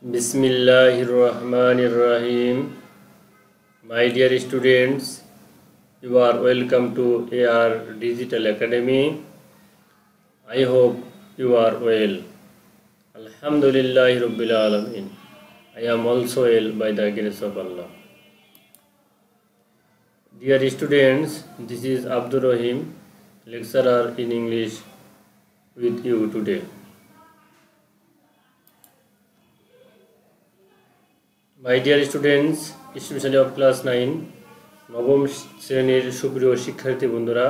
Bismillahirrahmanirrahim. My dear students, you are welcome to AR Digital Academy. I hope you are well. Alhamdulillahi Rabbil Alameen. I am also well by the grace of Allah. Dear students, this is Abdur Rahim, lecturer in English with you today. My dear students, especially of class 9, নবম শ্রেণীর সুপ্রিয় শিক্ষার্থী বন্ধুরা,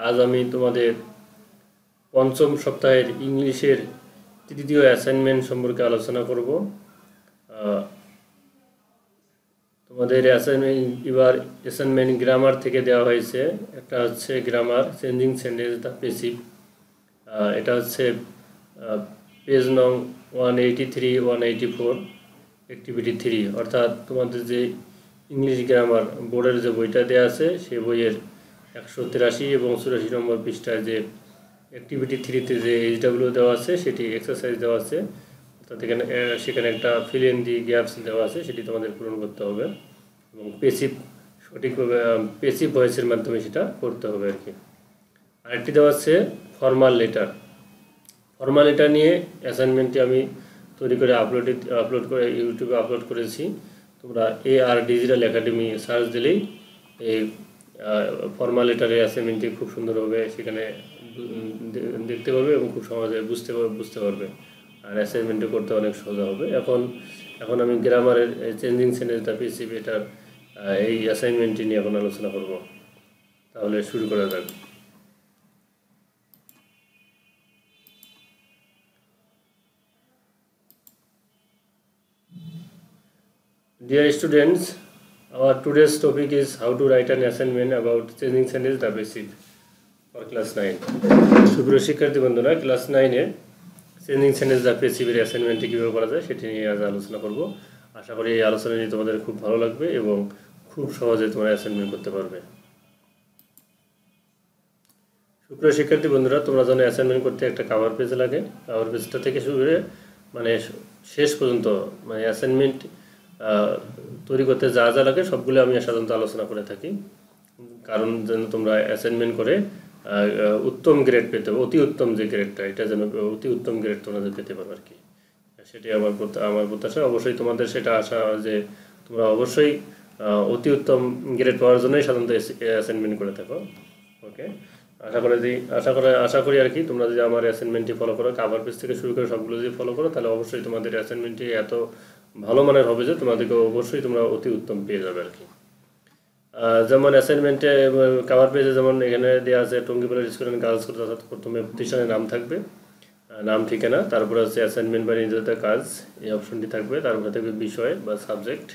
আজ আমি তোমাদের পঞ্চম সপ্তাহের ইংলিশের তৃতীয় অ্যাসাইনমেন্ট সম্পর্কে আলোচনা করব। তোমাদের অ্যাসাইনমেন্ট গ্রামার থেকে দেওয়া হয়েছে। একটা হচ্ছে grammar changing sentence the passive, এটা হচ্ছে পেজ নং 183 184 অ্যাক্টিভিটি 3, অর্থাৎ তোমাদের যে ইংলিশ গ্রামার বোর্ডের যে বইটা দেওয়া আছে সেই বইয়ের 183 এবং 84 নম্বর পৃষ্ঠায় যে অ্যাক্টিভিটি 3তে যে HW দেওয়া আছে সেটি এক্সারসাইজ দেওয়া আছে, অর্থাৎ সেখানে একটা ফিল ইন দি গ্যাপস দেওয়া আছে, সেটি তোমাদের পূরণ করতে হবে এবং সঠিকভাবে প্যাসিভ ভয়েসের মাধ্যমে সেটা করতে হবে আর কি। আরেকটি দেওয়া আছে ফর্মাল লেটার নিয়ে অ্যাসাইনমেন্টটি আমি তৈরি করে আপলোড করে ইউটিউবে আপলোড করেছি। তোমরা AR ডিজিটাল একাডেমি সার্চ দিলেই এই ফর্মাল লেটারের অ্যাসাইনমেন্টটি খুব সুন্দরভাবে সেখানে দেখতে পাবে এবং খুব সহজে বুঝতে পারবে, আর অ্যাসাইনমেন্টটা করতে অনেক সহজ হবে। এখন আমি গ্রামারের চেঞ্জিং সেন্টেন্স দ্য প্যাসিভ এটার এই অ্যাসাইনমেন্টটি নিয়ে এখন আলোচনা করব। তাহলে শুরু করা যাক। Dear students, our today's topic is how to write an assignment about changing sentence the basic for class 9. সুপ্রিয় শিক্ষার্থী বন্ধুরা, ক্লাস 9-এ চেঞ্জিং সেন্টেন্স দ্য প্যাসিভের অ্যাসাইনমেন্টটি কীভাবে করা যায় সেটি নিয়ে আজ আলোচনা করব। আশা করি এই আলোচনা নিয়ে তোমাদের খুব ভালো লাগবে এবং খুব সহজে তোমরা অ্যাসাইনমেন্ট করতে পারবে। সুপ্রিয় শিক্ষার্থী বন্ধুরা, তোমরা জানো অ্যাসাইনমেন্ট করতে একটা কাভার পেজ লাগে। কাভার পেজটা থেকে শুরু করে মানে শেষ পর্যন্ত মানে অ্যাসাইনমেন্ট তৈরি করতে যা যা লাগে সবগুলো আমি সাধারণত আলোচনা করে থাকি, কারণ যেন তোমরা অ্যাসাইনমেন্ট করে উত্তম গ্রেড পেতে হবে। অতি উত্তম যে গ্রেডটা, এটা যেন অতি উত্তম গ্রেড তোমরা পেতে পারো আর কি, সেটাই আমার প্রত্যাশা। অবশ্যই তোমাদের সেটা আশা যে তোমরা অবশ্যই অতি উত্তম গ্রেড পাওয়ার জন্যই সাধারণত অ্যাসাইনমেন্ট করে থাকো। ওকে, আশা করি আর কি তোমরা যদি আমার অ্যাসাইনমেন্টটি ফলো করো, কাভার পেজ থেকে শুরু করে সবগুলো যদি ফলো করো, তাহলে অবশ্যই তোমাদের অ্যাসাইনমেন্টটি এত ভালো মানের হবে যে তোমাদেরকে অবশ্যই তোমরা অতি উত্তম পেয়ে যাবে আর কি। যেমন অ্যাসাইনমেন্টে কাভার পেজে যেমন এখানে দেওয়া আছে Tungipara school and girls school, অর্থাৎ প্রথমে প্রতিষ্ঠানের নাম থাকবে, নাম ঠিকানা, তারপরে হচ্ছে অ্যাসাইনমেন্ট বা নির্ধারিত কাজ, এই অপশনটি থাকবে, তারপরে থাকবে বিষয় বা সাবজেক্ট,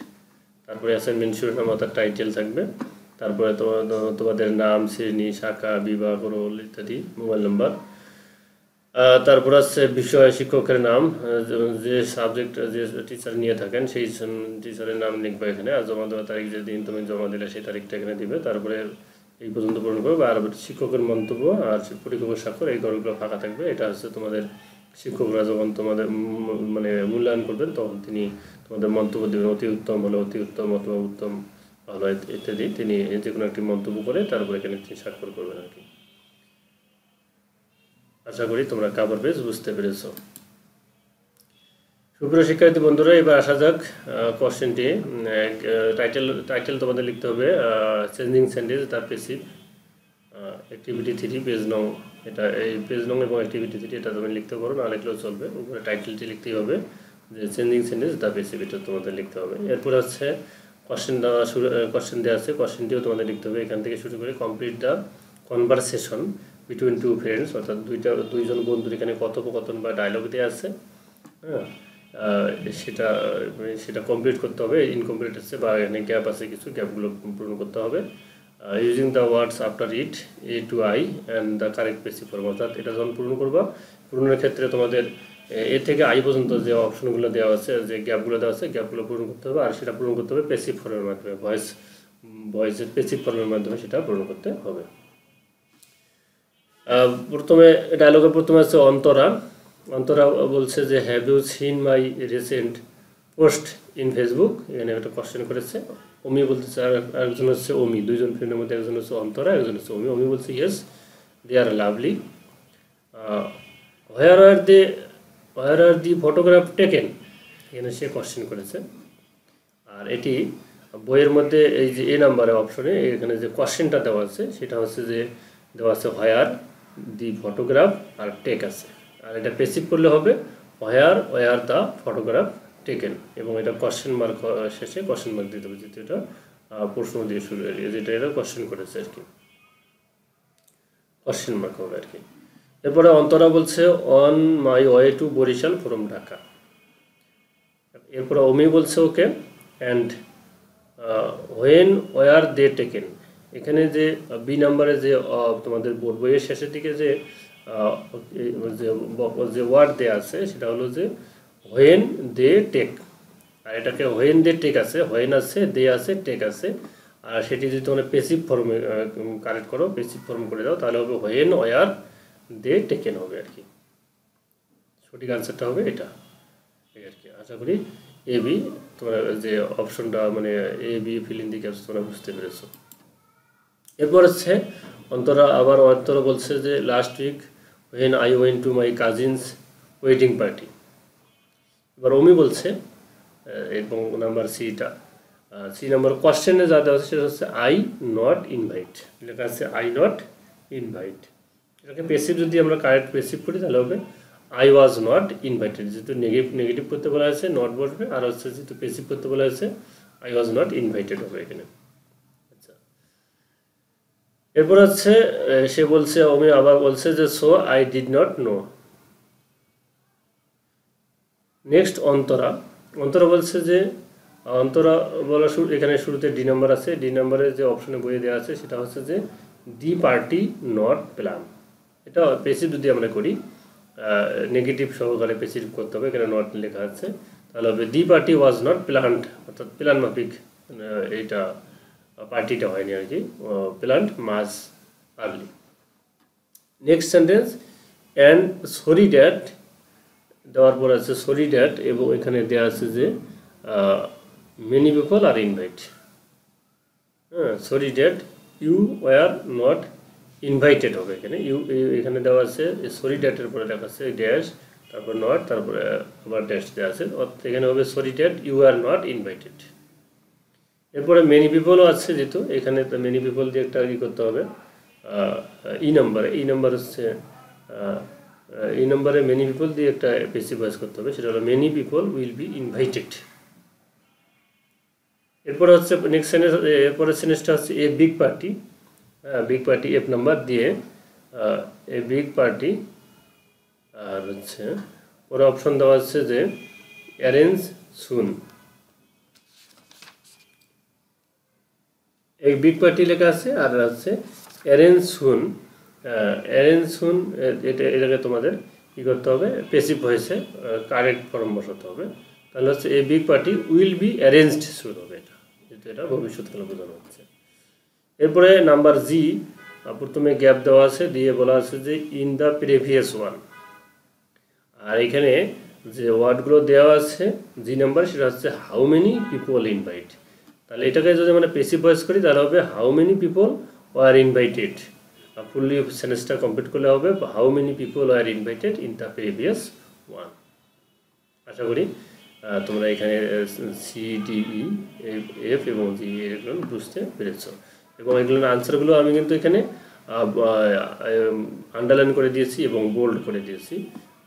তারপরে অ্যাসাইনমেন্ট শিরোনাম অর্থাৎ টাইটেল থাকবে, তারপরে তোমাদের নাম, শ্রেণী, শাখা, বিভাগ, রোল ইত্যাদি, মোবাইল নাম্বার, তারপর আছে বিষয়, শিক্ষকের নাম, যে সাবজেক্ট যে টিচার নিয়ে থাকেন সেই টিচারের নাম লিখবে এখানে, আর জমা দেওয়ার তারিখ যেদিন তুমি জমা দিলে সেই তারিখটা এখানে দিবে, তারপরে এই পর্যন্ত পূরণ করবে। আর শিক্ষকের মন্তব্য আর পরীক্ষকের স্বাক্ষর, এই ঘরগুলো ফাঁকা থাকবে। এটা হচ্ছে তোমাদের শিক্ষকরা যখন তোমাদের মানে মূল্যায়ন করবেন তখন তিনি তোমাদের মন্তব্য দেবেন, অতি উত্তম হলে অতি উত্তম অথবা উত্তম ভালো ইত্যাদি, তিনি যে কোনো একটি মন্তব্য করে তারপরে এখানে তিনি স্বাক্ষর করবেন আর কি। আশা করি তোমরা কাভার পেজ বুঝতে পেরেছো। সুপ্রিয় শিক্ষার্থী বন্ধুরা, এবার আসা যাক কোশ্চেনটি। টাইটেল তোমাদের লিখতে হবে changing sentence the passive, activity 3 page নং, এটা এই পেজ নং এবং অ্যাক্টিভিটি 3 এটা তুমি লিখতে পারো, না লিখলেও চলবে। উপরে টাইটেলটি লিখতেই হবে যে চেঞ্জিং সেন্টেন্স দ্য প্যাসিভ, এটা তোমাদের লিখতে হবে। এরপর হচ্ছে কোশ্চেন দেওয়া আছে, কোশ্চেনটিও তোমাদের লিখতে হবে। এখান থেকে শুরু করে complete the conversation between two friends, অর্থাৎ দুইজন বন্ধুর এখানে কথোপকথন বা ডায়লগ দেওয়া আছে, হ্যাঁ, সেটা কমপ্লিট করতে হবে। ইনকমপ্লিট আছে বা এখানে গ্যাপ আছে, কিছু গ্যাপগুলো পূরণ করতে হবে। Using the words after it A to I and the correct passive form, অর্থাৎ এটা যখন পূরণ করবা, পূরণের ক্ষেত্রে তোমাদের এ থেকে I পর্যন্ত যে অপশনগুলো দেওয়া আছে, যে গ্যাপগুলো দেওয়া আছে, গ্যাপগুলো পূরণ করতে হবে। আর সেটা পূরণ করতে হবে প্যাসিভ ফর্মের মাধ্যমে, ভয়েসের প্যাসিভ ফর্মের মাধ্যমে সেটা পূরণ করতে হবে। প্রথমে ডায়লগের প্রথমে আছে অন্তরা বলছে যে have you seen my recent post in Facebook, এখানে একটা কোশ্চেন করেছে। অমি বলতেছে, আর একজন হচ্ছে অমি, দুইজন ফ্রেন্ডের মধ্যে একজন হচ্ছে অন্তরা, একজন হচ্ছে অমি। অমি বলছে yes they are lovely. Where are the photograph taken, এখানে সে কোশ্চেন করেছে। আর এটি বইয়ের মধ্যে এই যে এ নাম্বারের অপশনে এখানে যে কোশ্চেনটা দেওয়া আছে সেটা হচ্ছে যে দেওয়া আছে হোয়ার দি ফটোগ্রাফ আর টেক আছে। আর এটা পেসিভ করলে হবে হোয়ার দ্য ফটোগ্রাফ টেকেন, এবং এটা কোশ্চেন মার্ক শেষে কোশ্চেন মার্ক দিতে হবে, যেহেতু এটা প্রশ্ন দিয়ে শুরু, যেটা এটা কোশ্চেন করেছে আর কি, কোশ্চেন মার্ক হবে আর কি। এরপরে অন্তরা বলছে on my way to Barishal from Dhaka. এরপরে অমি বলছে okay and when were they taken. এখানে যে বি নাম্বারে যে তোমাদের বোর্ড বইয়ের শেষের দিকে যে যে ওয়ার্ড দেওয়া আছে সেটা হলো যে হোয়েন দে টেক, আর এটাকে হোয়েন দে টেক আছে, হোয়েন আছে, দে আছে, টেক আছে। আর সেটি যদি তোমরা পেসিভ ফর্মে কারেক্ট করো, পেসিভ ফর্ম করে দাও, তাহলে হবে হোয়েন ওয়ার দে টেকেন হবে আর কি। সঠিক আনসারটা হবে এটা আর কি। আশা করি এ বি তোমরা যে অপশনটা মানে A B fill in the gaps তোমরা বুঝতে পেরেছো। এরপর হচ্ছে অন্তরা বলছে যে last week when I went to my cousin's wedding party. এবার অমি বলছে এবং নাম্বার সি নাম্বার কোশ্চেনে যা দেওয়া আছে সেটা হচ্ছে আই নট ইনভাইট, লেখা আছে আই নট ইনভাইট। এটাকে পেসিভ যদি আমরা কারেক্ট পেসিভ করি তাহলে হবে আই ওয়াজ নট ইনভাইটেড, যেহেতু নেগেটিভ করতে বলা হয়েছে নট বসবে, আর হচ্ছে যেহেতু পেসিভ করতে বলা হয়েছে আই ওয়াজ নট ইনভাইটেড হবে এখানে। আচ্ছা, এরপর হচ্ছে সে বলছে, আমি আবার বলছে যে so I did not know. Next Antara বলছে যে অন্তরা বলা এখানে শুরুতে ডি নাম্বার আছে, ডি নাম্বারের যে অপশনে বইয়ে দেওয়া আছে সেটা হচ্ছে যে দি পার্টি নট প্ল্যান। এটা পেসিভ যদি আমরা করি নেগেটিভ সহকারে পেসিভ করতে হবে, এখানে নট লেখা আছে, তাহলে হবে the party was not planned, অর্থাৎ প্ল্যান মাফিক এইটা পার্টিটা হয়নি আর কি, planned much early. Next sentence and sorry that দেওয়ার পর আছে সরি ড্যাট, এবং এখানে দেওয়া আছে যে মেনি পিপল আর ইনভাইট। হ্যাঁ, sorry that you were not invited হবে এখানে, এখানে দেওয়া আছে সরি ড্যাটের পরে লেখা আছে ড্যাশ, তারপর নট, তারপরে আবার ড্যাশ দেওয়া আছে, এখানে হবে sorry that you are not invited. এরপরে মেনি পিপলও আছে, যেহেতু এখানে তো মেনি পিপল দিয়ে একটা ই করতে হবে ই নাম্বার হচ্ছে এই নম্বরে মেনি পিপল দিয়ে একটা পেসিভ ভয়েস করতে হবে, সেটা হলো many people will be invited. এরপরে হচ্ছে নেক্সট সেন্টেন্স, এরপরের সেন্টেন্সটা হচ্ছে a big party, big party F number দিয়ে এ বিগ পার্টি, আর হচ্ছে পরে অপশন দেওয়া আছে যে অ্যারেঞ্জ সুন। এক বিগ পার্টি লেখা আছে আর আছে অ্যারেঞ্জ সুন। অ্যারেঞ্জ সুন এটাকে তোমাদের কী করতে হবে, পেসিভ ভয়েসে কারেক্ট ফর্ম বসাতে হবে, তাহলে হচ্ছে a big party will be arranged soon হবে এটা, যেহেতু এটা ভবিষ্যৎকালে বোঝানো হচ্ছে। এরপরে নাম্বার জি, প্রথমে গ্যাপ দেওয়া আছে, দিয়ে বলা আছে যে ইন দ্য প্রিভিয়াস ওয়ান। আর এখানে যে ওয়ার্ডগুলো দেওয়া আছে জি নাম্বার, সেটা হচ্ছে হাউ মেনি পিপল ইনভাইট। তাহলে এটাকে যদি আমরা পেসিভ ভয়েস করি তাহলে হবে how many people were invited. Fully সেন্টেন্সটা কমপ্লিট করলে হবে how many people were invited in the previous one. আশা করি তোমরা এখানে সি ডি ই এফ এবং জি এগুলো বুঝতে পেরেছ, এবং এগুলোর আনসারগুলো আমি কিন্তু এখানে আন্ডারলাইন করে দিয়েছি এবং বোল্ড করে দিয়েছি,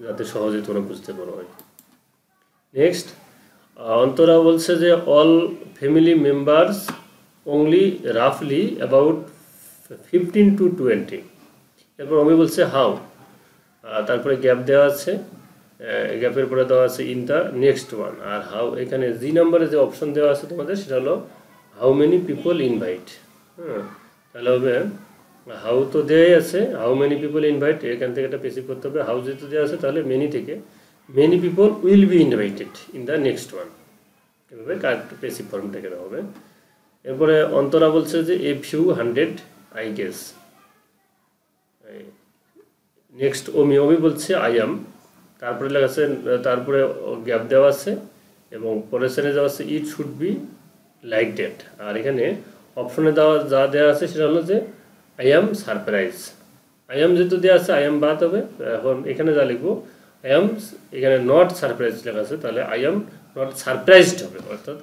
যাতে সহজে তোমরা বুঝতে পারো আর কি। নেক্সট অন্তরা বলছে যে অল ফ্যামিলি মেম্বার্স অনলি রাফলি অ্যাবাউট 15 to 20। এরপর আমি বলছে হাউ, তারপরে গ্যাপ দেওয়া আছে, গ্যাপের পরে দেওয়া আছে ইন দ্য নেক্সট ওয়ান। আর হাউ এখানে জি নাম্বারে যে অপশন দেওয়া আছে তোমাদের সেটা হলো হাউ মেনি পিপল ইনভাইট। হ্যাঁ, তাহলে হবে হাউ তো দেওয়াই আছে, হাউ মেনি পিপল ইনভাইট, এখান থেকে একটা পেসিভ করতে হবে, হাউ যেহেতু দেওয়া আছে তাহলে মেনি থেকে many people will be invited in the next one, এভাবে কারেক্ট পেসিভ ফর্মটা কেনা হবে। এরপরে অন্তরা বলছে যে a few hundred I guess. Next Omi বলছে আই অ্যাম, তারপরে লেখা আছে, তারপরে গ্যাপ দেওয়া আছে, এবং পরের শ্রেণী দেওয়া আছে it should be like that. আর এখানে অপশনে দেওয়া আছে সেটা হলো যে I am surprise. I am যেহেতু দেওয়া আছে আই অ্যাম বাদ হবে। এখন এখানে যা লিখবো আই অ্যাম, এখানে নট সারপ্রাইজ লেখা আছে, তাহলে আই অ্যাম নট সারপ্রাইজড হবে। অর্থাৎ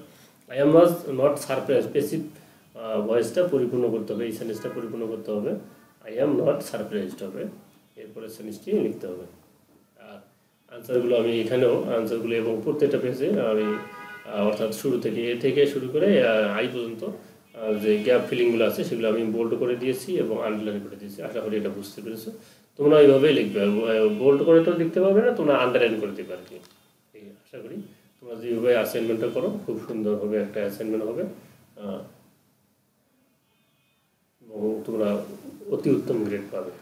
I am was not surprise, passive ভয়েসটা পরিপূর্ণ করতে হবে, এই সেন্টেন্সটা পরিপূর্ণ করতে হবে, আই অ্যাম নট সারপ্রাইজড হবে, এরপরে সেন্টেন্সটি লিখতে হবে। আর আনসারগুলো আমি এখানেও আনসারগুলো এবং প্রত্যেকটা পেজে আমি অর্থাৎ শুরু থেকে এ থেকে শুরু করে আই পর্যন্ত যে গ্যাপ ফিলিংগুলো আছে সেগুলো আমি বোল্ড করে দিয়েছি এবং আন্ডারলাইন করে দিয়েছি। আশা করি এটা বুঝতে পেরেছো। তোমরা এইভাবেই লিখবে, বোল্ড করে তো লিখতে পারবে না, তোমরা আন্ডারলাইন করে দিবে আর কি। এই আশা করি তোমরা যেভাবে অ্যাসাইনমেন্টটা করো খুব সুন্দরভাবে একটা অ্যাসাইনমেন্ট হবে এবং তোমরা অতি উত্তম গ্রেড পাবে।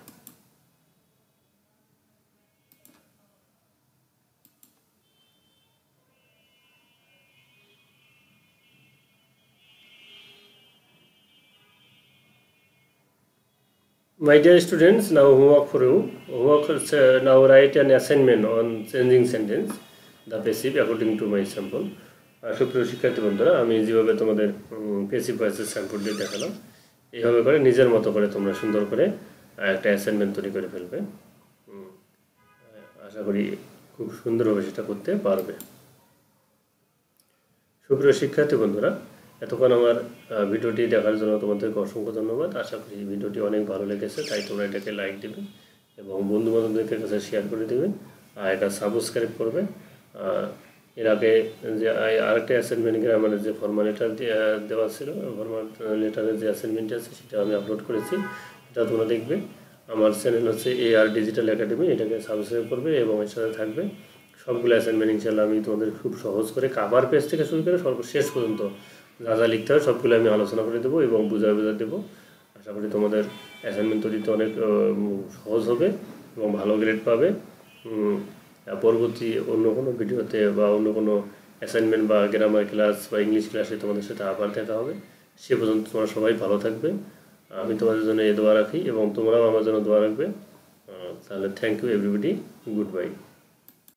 My dear students, now homework for you. Homework now write an assignment on changing sentence, the passive according to my sample. সুপ্রিয় শিক্ষার্থী বন্ধুরা, আমি যেভাবে তোমাদের পেসিভ ভয়েসের স্যাম্পল দিয়ে দেখালাম এইভাবে করে নিজের মতো করে তোমরা সুন্দর করে একটা অ্যাসাইনমেন্ট তৈরি করে ফেলবে। আশা করি খুব সুন্দরভাবে সেটা করতে পারবে। সুপ্রিয় শিক্ষার্থী বন্ধুরা, এতক্ষণ আমার ভিডিওটি দেখার জন্য তোমাদেরকে অসংখ্য ধন্যবাদ। আশা করি ভিডিওটি অনেক ভালো লেগেছে, তাই তোমরা এটাকে লাইক দেবে এবং বন্ধুবান্ধবদের কাছে শেয়ার করে দেবে আর এটা সাবস্ক্রাইব করবে। এর আগে যে আরেকটা অ্যাসাইনমেন্ট গ্রামারের যে ফর্মাল লেটার দেওয়া ছিল, ফর্মাল লেটারের যে অ্যাসাইনমেন্ট আছে সেটা আমি আপলোড করেছি, এটা তোমরা দেখবে। আমার চ্যানেল হচ্ছে AR ডিজিটাল একাডেমি, এটাকে সাবস্ক্রাইব করবে এবং এর সাথে থাকবে। সবগুলো অ্যাসাইনমেন্ট ইনশাআল্লাহ আমি তোমাদের খুব সহজ করে কাভার পেজ থেকে শুরু করে সর্বশেষ পর্যন্ত যা যা লিখতে হয় সবগুলো আমি আলোচনা করে দেবো এবং বুঝায় দেবো। আশা করি তোমাদের অ্যাসাইনমেন্ট তৈরিতে অনেক সহজ হবে এবং ভালো গ্রেড পাবে। পরবর্তী অন্য কোনো ভিডিওতে বা অন্য কোনো অ্যাসাইনমেন্ট বা গ্রামার ক্লাস বা ইংলিশ ক্লাসে তোমাদের সাথে আবার দেখা হবে। সে পর্যন্ত তোমরা সবাই ভালো থাকবে। আমি তোমাদের জন্য এই দোয়া রাখি এবং তোমরাও আমার জন্য দোয়া রাখবে। তাহলে thank you everybody, good by.